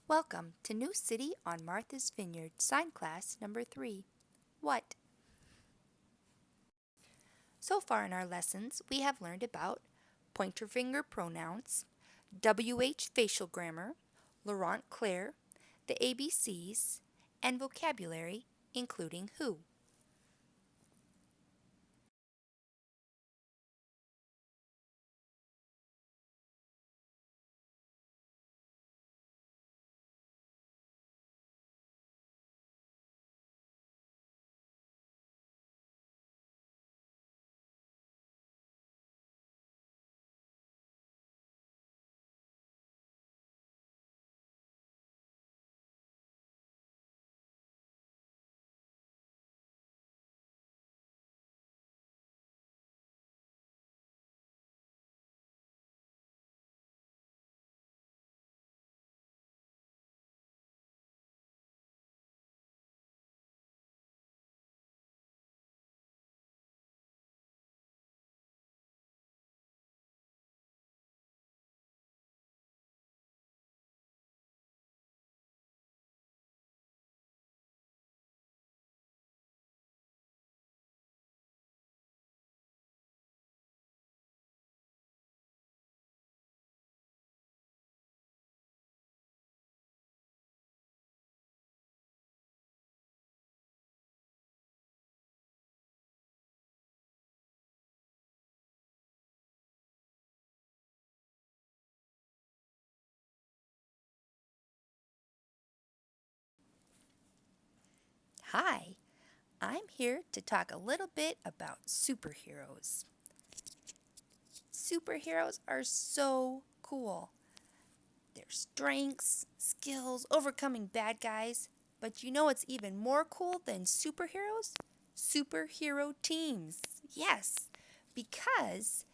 Welcome to New City on Martha's Vineyard, Sign Class number 3. What? So far in our lessons, we have learned about pointer finger pronouns, WH facial grammar, Laurent Clerc, the ABCs, and vocabulary, including who. Hi, I'm here to talk a little bit about superheroes. Superheroes are so cool. Their strengths, skills, overcoming bad guys. But you know what's even more cool than superheroes? Superhero teams. Yes, because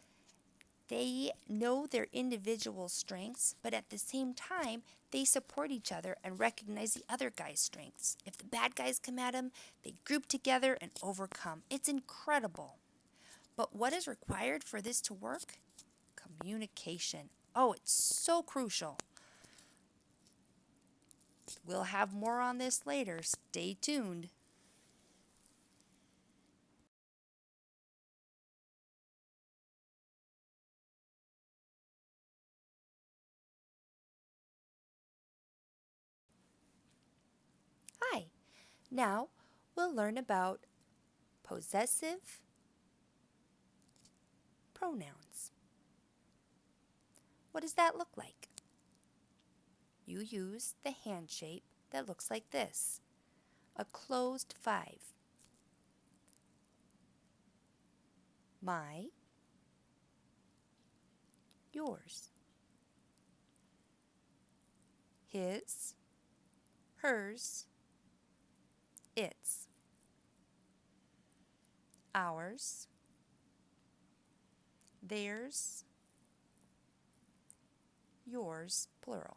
they know their individual strengths, but at the same time, they support each other and recognize the other guy's strengths. If the bad guys come at them, they group together and overcome. It's incredible. But what is required for this to work? Communication. Oh, it's so crucial. We'll have more on this later. Stay tuned. Hi. Now we'll learn about possessive pronouns. What does that look like? You use the hand shape that looks like this, a closed 5. My, yours. His, hers, its. Ours, theirs, yours, plural.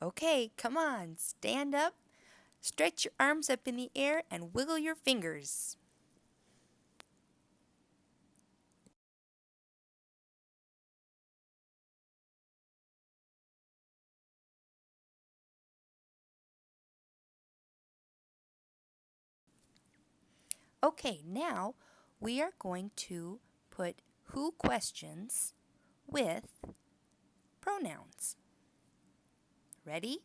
Okay, come on, stand up, stretch your arms up in the air, and wiggle your fingers. Okay, now we are going to put who questions with pronouns. Ready?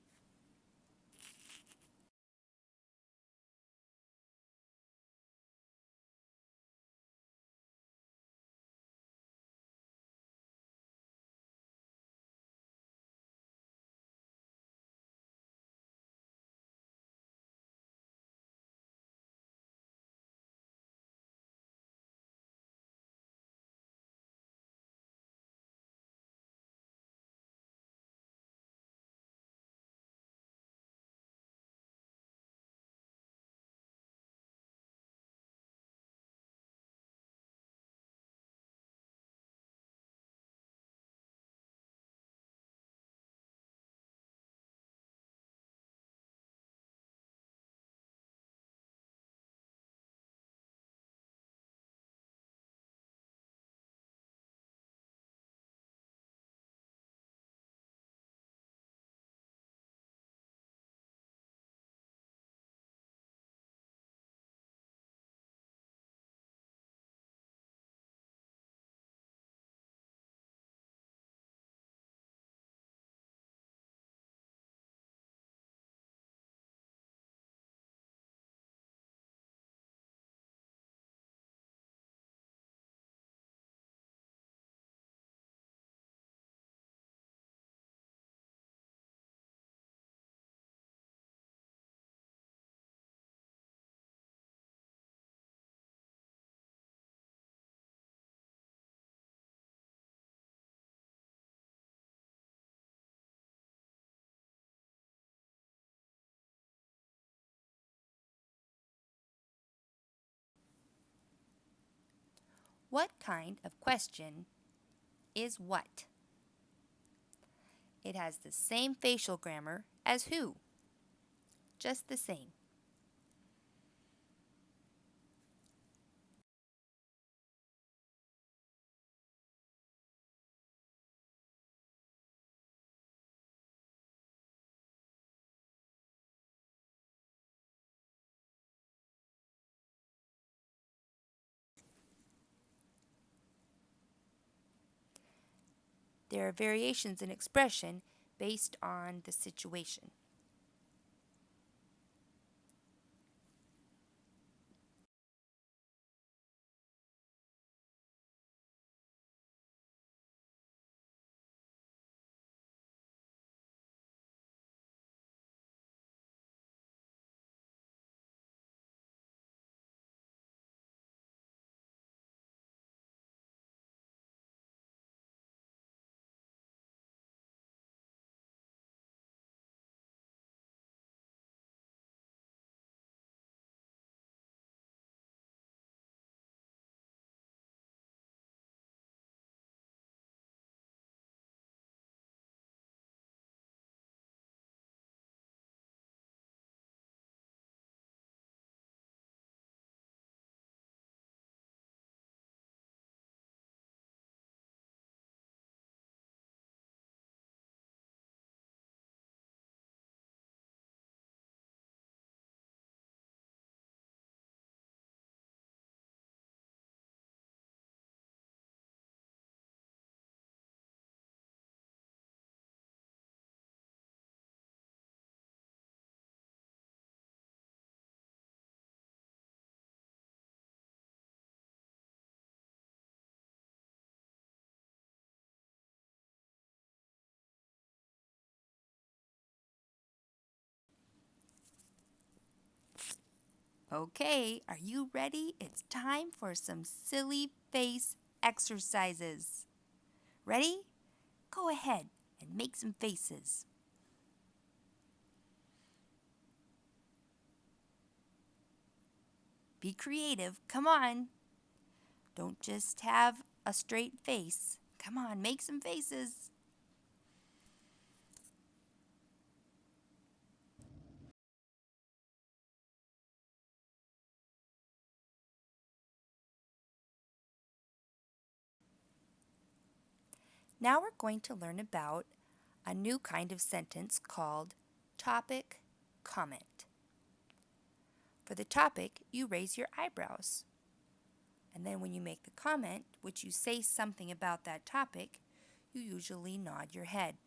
What kind of question is what? It has the same facial grammar as who. Just the same. There are variations in expression based on the situation. Okay, are you ready? It's time for some silly face exercises. Ready? Go ahead and make some faces. Be creative. Come on. Don't just have a straight face. Come on, make some faces. Now we're going to learn about a new kind of sentence called topic comment. For the topic, you raise your eyebrows. And then when you make the comment, which you say something about that topic, you usually nod your head.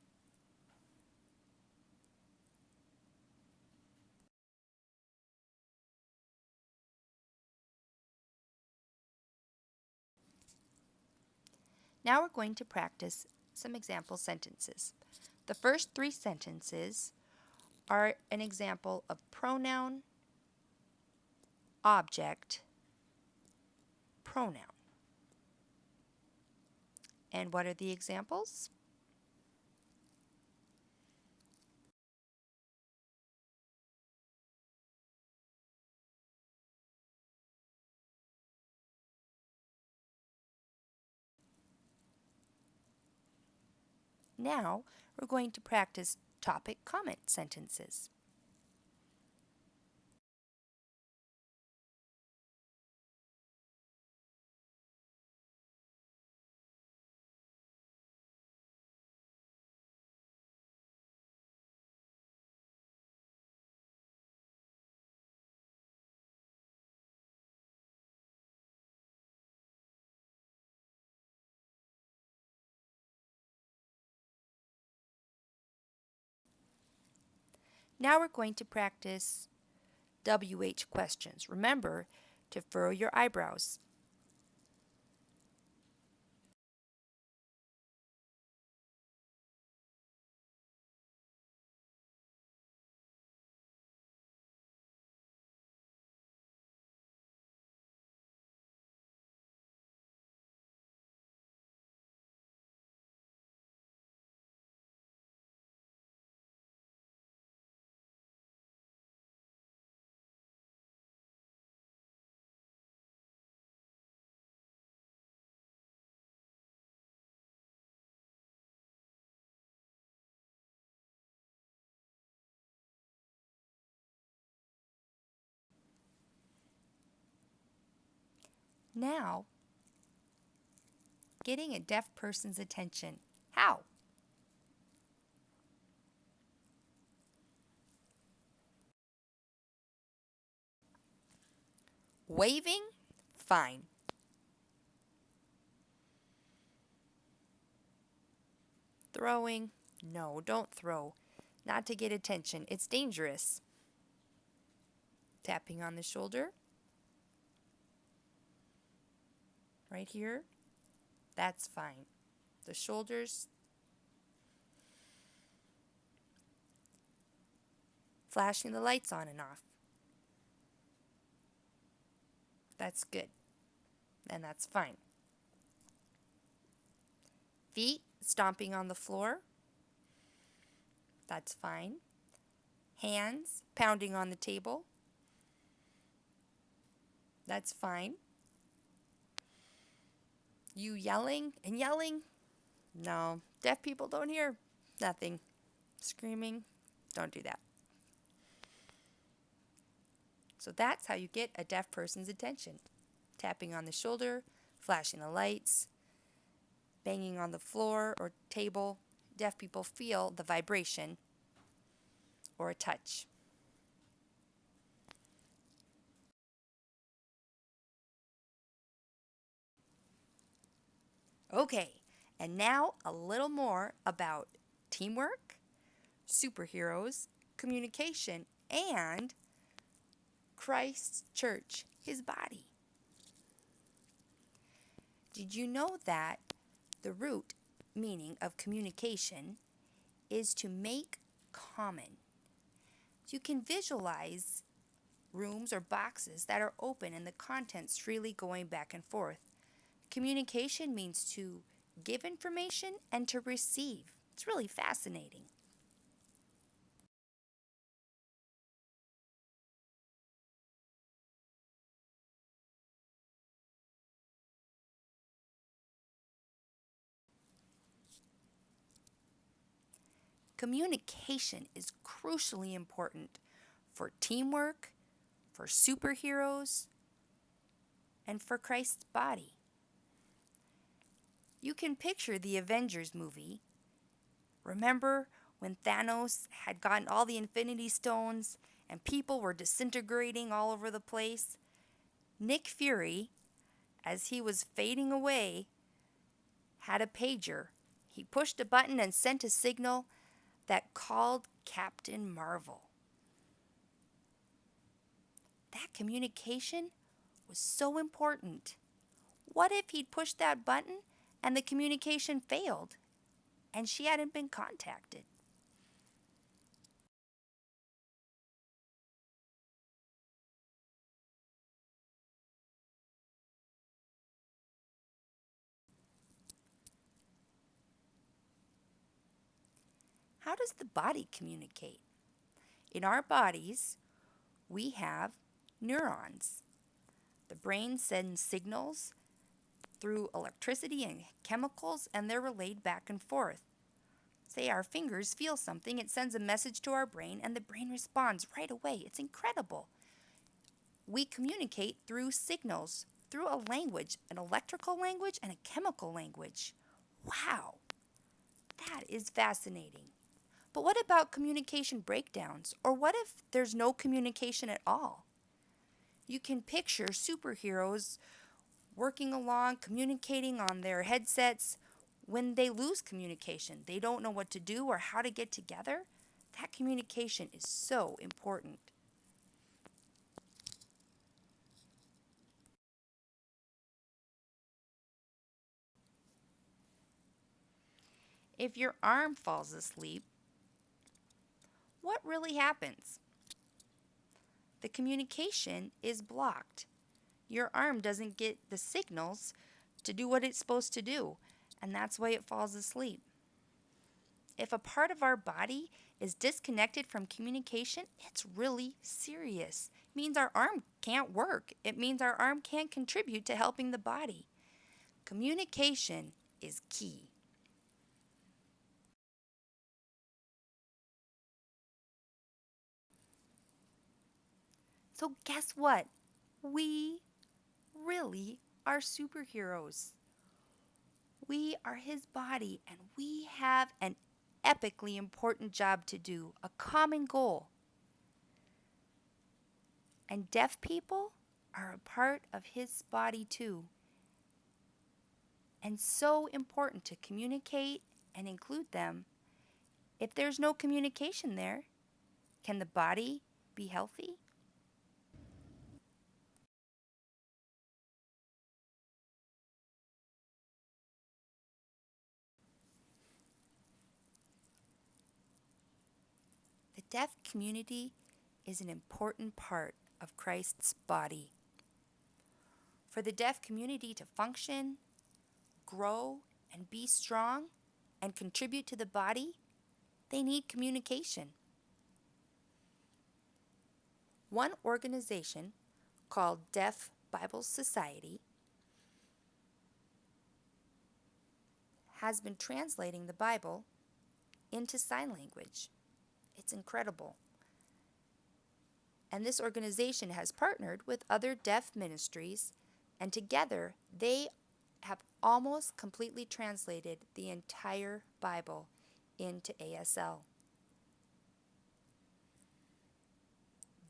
Now we're going to practice some example sentences. The first three sentences are an example of pronoun, object, pronoun. And what are the examples? Now we're going to practice topic comment sentences. Now we're going to practice WH questions. Remember to furrow your eyebrows. Now, getting a deaf person's attention. How? Waving? Fine. Throwing? No, don't throw. Not to get attention. It's dangerous. Tapping on the shoulder. Right here. That's fine. The shoulders. Flashing the lights on and off. That's good. And that's fine. Feet stomping on the floor. That's fine. Hands pounding on the table. That's fine. You yelling and yelling? No, deaf people don't hear nothing. Screaming, don't do that. So that's how you get a deaf person's attention. Tapping on the shoulder, flashing the lights, banging on the floor or table. Deaf people feel the vibration or a touch. Okay, and now a little more about teamwork, superheroes, communication, and Christ's church, his body. Did you know that the root meaning of communication is to make common? You can visualize rooms or boxes that are open and the contents freely going back and forth. Communication means to give information and to receive. It's really fascinating. Communication is crucially important for teamwork, for superheroes, and for Christ's body. You can picture the Avengers movie. Remember when Thanos had gotten all the Infinity Stones and people were disintegrating all over the place? Nick Fury, as he was fading away, had a pager. He pushed a button and sent a signal that called Captain Marvel. That communication was so important. What if he'd pushed that button and the communication failed and she hadn't been contacted? How does the body communicate? In our bodies, we have neurons. The brain sends signals through electricity and chemicals, and they're relayed back and forth. Say our fingers feel something, it sends a message to our brain, and the brain responds right away. It's incredible. We communicate through signals, through a language, an electrical language and a chemical language. Wow, that is fascinating. But what about communication breakdowns? Or what if there's no communication at all? You can picture superheroes working along, communicating on their headsets. When they lose communication, they don't know what to do or how to get together. That communication is so important. If your arm falls asleep, what really happens? The communication is blocked. Your arm doesn't get the signals to do what it's supposed to do, and that's why it falls asleep. If a part of our body is disconnected from communication, it's really serious. It means our arm can't work. It means our arm can't contribute to helping the body. Communication is key. So guess what? We really are superheroes. We are His body, and we have an epically important job to do, a common goal. And deaf people are a part of His body too. And so important to communicate and include them. If there's no communication there, can the body be healthy? The deaf community is an important part of Christ's body. For the deaf community to function, grow, and be strong and contribute to the body, they need communication. One organization called Deaf Bible Society has been translating the Bible into sign language. It's incredible. And this organization has partnered with other deaf ministries, and together they have almost completely translated the entire Bible into ASL.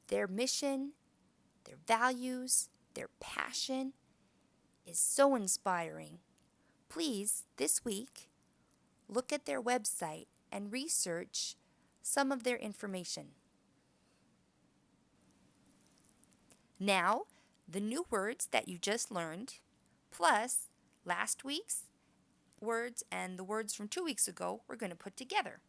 Their mission, their values, their passion is so inspiring. Please, this week, look at their website and research some of their information. Now, the new words that you just learned, plus last week's words and the words from 2 weeks ago, we're going to put together.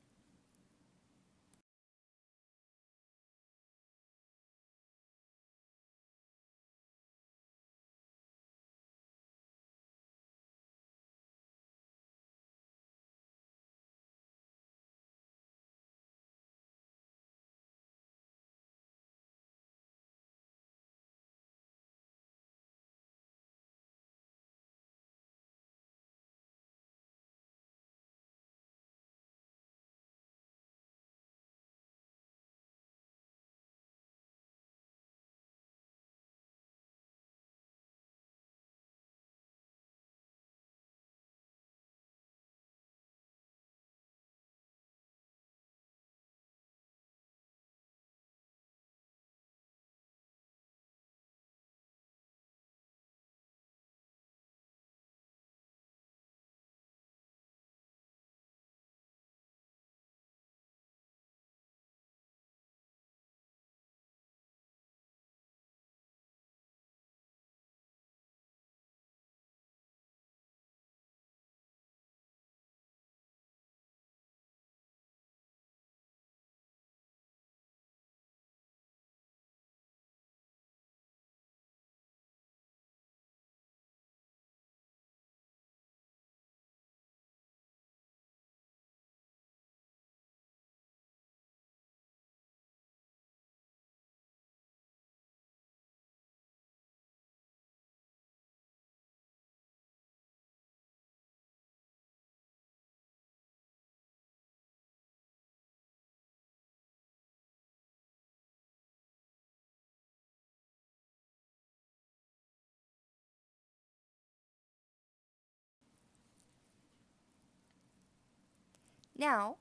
Now,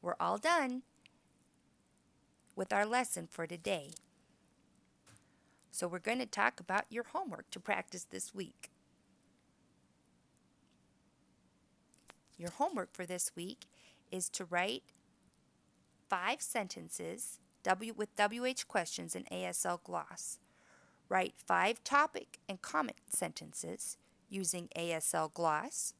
we're all done with our lesson for today. So we're going to talk about your homework to practice this week. Your homework for this week is to write 5 sentences with WH questions in ASL Gloss. Write 5 topic and comment sentences using ASL Gloss.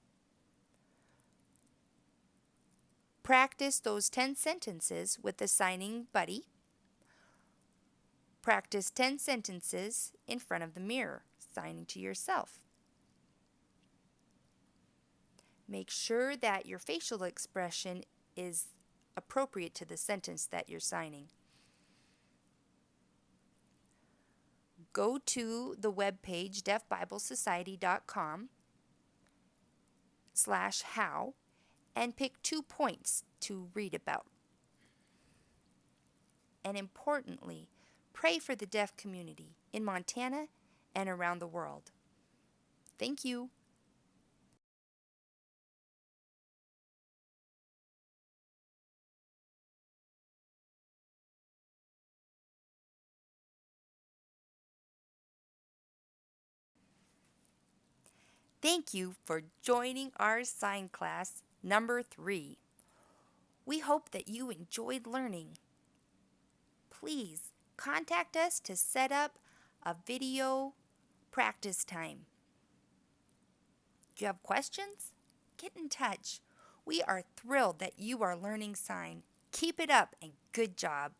Practice those 10 sentences with a signing buddy. Practice 10 sentences in front of the mirror, signing to yourself. Make sure that your facial expression is appropriate to the sentence that you're signing. Go to the webpage deafbiblesociety.com/how and pick 2 points to read about. And importantly, pray for the deaf community in Montana and around the world. Thank you. Thank you for joining our sign class number 3. We hope that you enjoyed learning. Please contact us to set up a video practice time. Do you have questions? Get in touch. We are thrilled that you are learning sign. Keep it up and good job.